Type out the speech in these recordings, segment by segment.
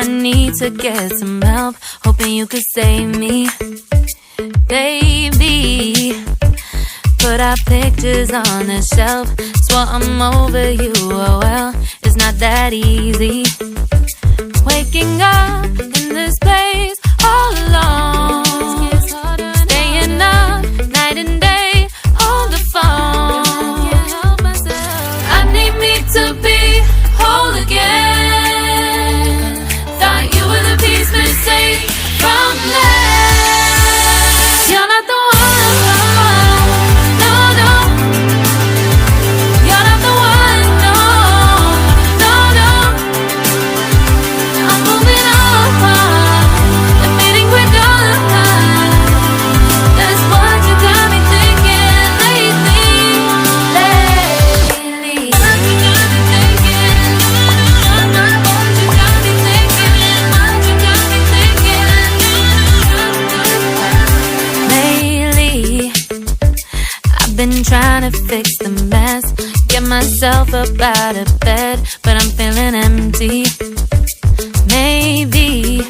need to get some help, hoping you could save me. Baby, put our pictures on the shelf, swore I'm over you, oh well, it's not that easy. Waking up in this place all alone, staying up night and day on the phone. I need me to be whole again. Thought you were the piece missing from last. You're not the one, no, no. You're not the one, no, no, no. I'm moving on, the meeting we're done. That's what you got me thinking lately. What you got me thinking. What you got me thinking. What you got me thinking. Lately, I've been trying to fix the mess, get myself up out of bed, but I'm feeling empty. Maybe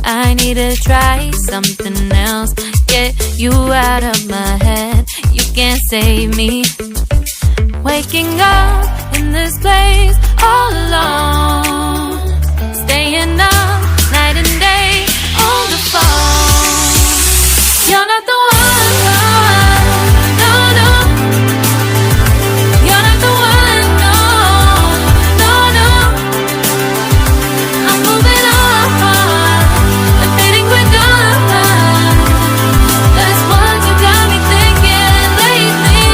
I need to try something else, get you out of my head, you can't save me. Waking up in this place all alone, staying up night and day on the phone. You're not the one, no, no. You're not the one, no, no, no. I'm moving on, the meeting we're done. That's what you got me thinking lately.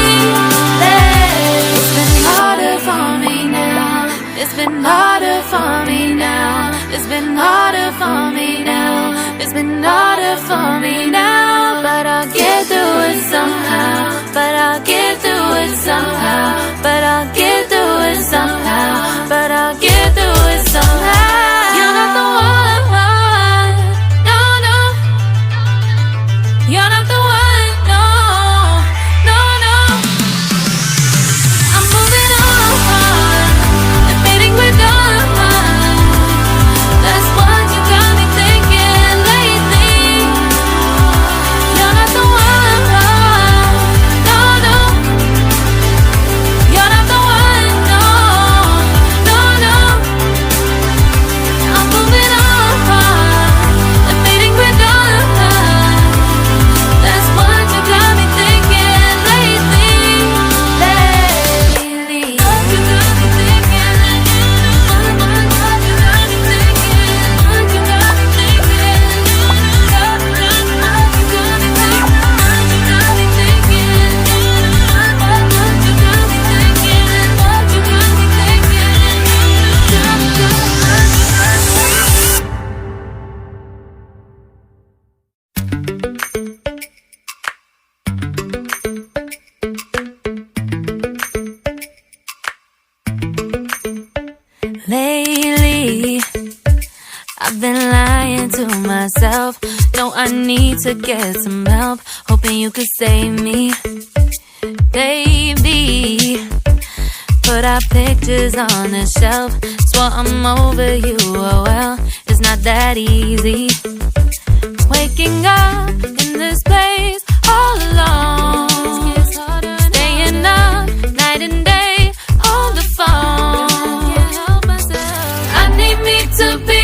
It's been harder for me now. It's been harder for me now. It's been harder for me now. It's been harder for me now. But I'll get through it somehow. But I'll get through it somehow. But I'll get through it somehow. But I'll get through it somehow. You're not the one, no, no. You're not the one, no, no, no. I'm moving on, the meeting we're done. That's what you got me thinking lately. You're not the one, no, no. You're not the one, no, no, no. I'm moving on, the meeting we're done. That's what you got me thinking lately. What you got me thinking. What you got me thinking. What you got me thinking. What you got me thinking. What you got me thinking. What you got me thinking. What you got me Lately, I've been lying to myself. No, I need to get some help, hoping you could save me. Baby, put our pictures on the shelf, swore I'm over you, oh well, it's not that easy. Waking up in this place all alone, staying up night and day on the phone. I need me to be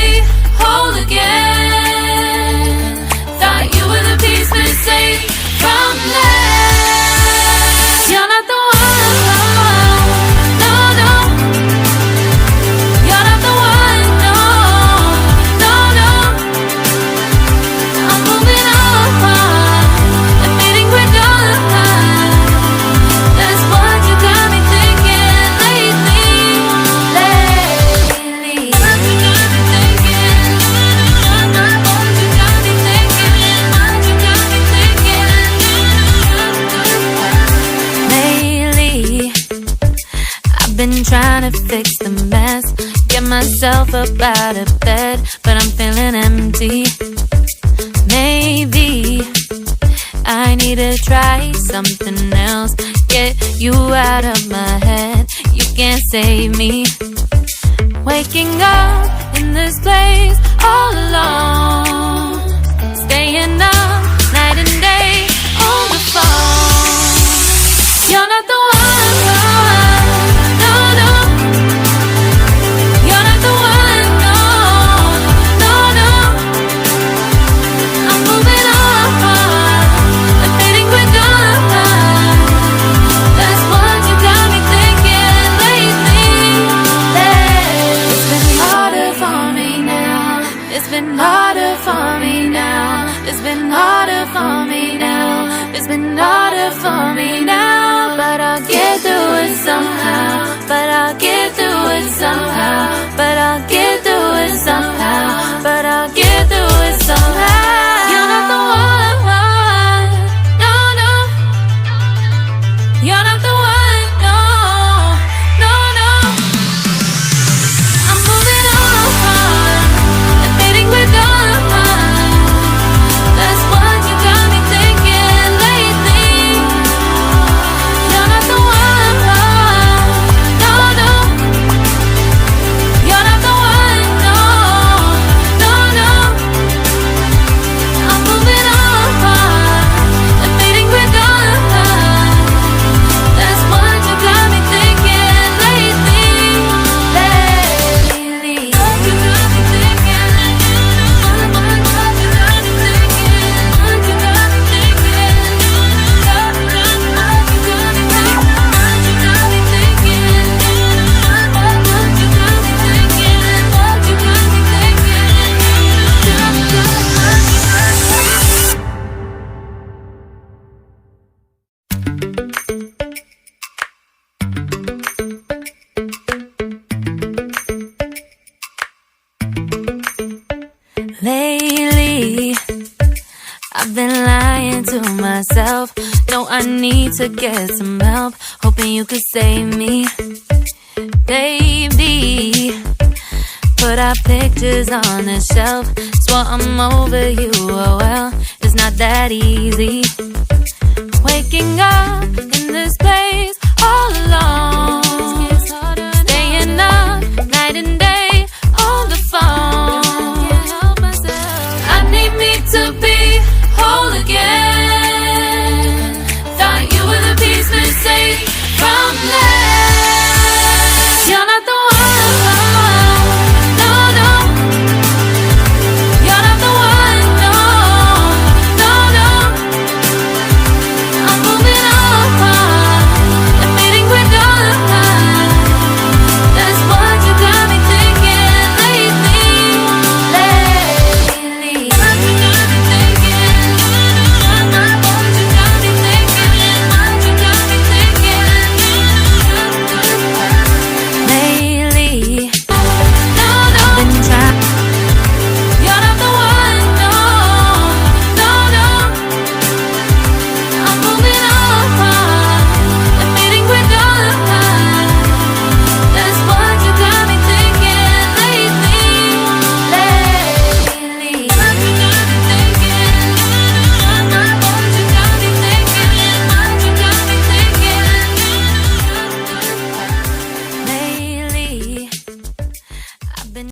whole again. Thought you were the piece missing from last. You're not the one, no, no. You're not the one, no, no, no. I'm moving on, the meeting we're done. That's what you got me thinking lately. What you got me thinking. What you got me thinking. What you got me thinking. Lately, I've been trying to fix the mess, get myself up out of bed, but I'm feeling empty. Maybe I need to try something else, get you out of my head, you can't save me. Waking up in this place It's been harder for me now. It's been harder for me now. It's been harder for me now. But I'll get through it somehow. But I'll get through it somehow. But I'll get through it somehow. But I'll get through it somehow. You're not the one. No, no. You're not the one. No, no, no. I'm moving on. Admitting we're done. That's what you got me thinking lately. You're not the one. No, no. You're not the one. No, no, no. I'm moving on. Admitting we're done. That's what you got me thinking lately. Lately. What you got me thinking. What you got me thinking. What you got me thinking. What you got me thinking. What you got me thinking. What you got me thinking. What you got me Lately, I've been lying to myself. No, I need to get some help. Hoping you could save me, baby. Put our pictures on the shelf. Swore I'm over you, oh well, it's not that easy. Waking up in this place all alone.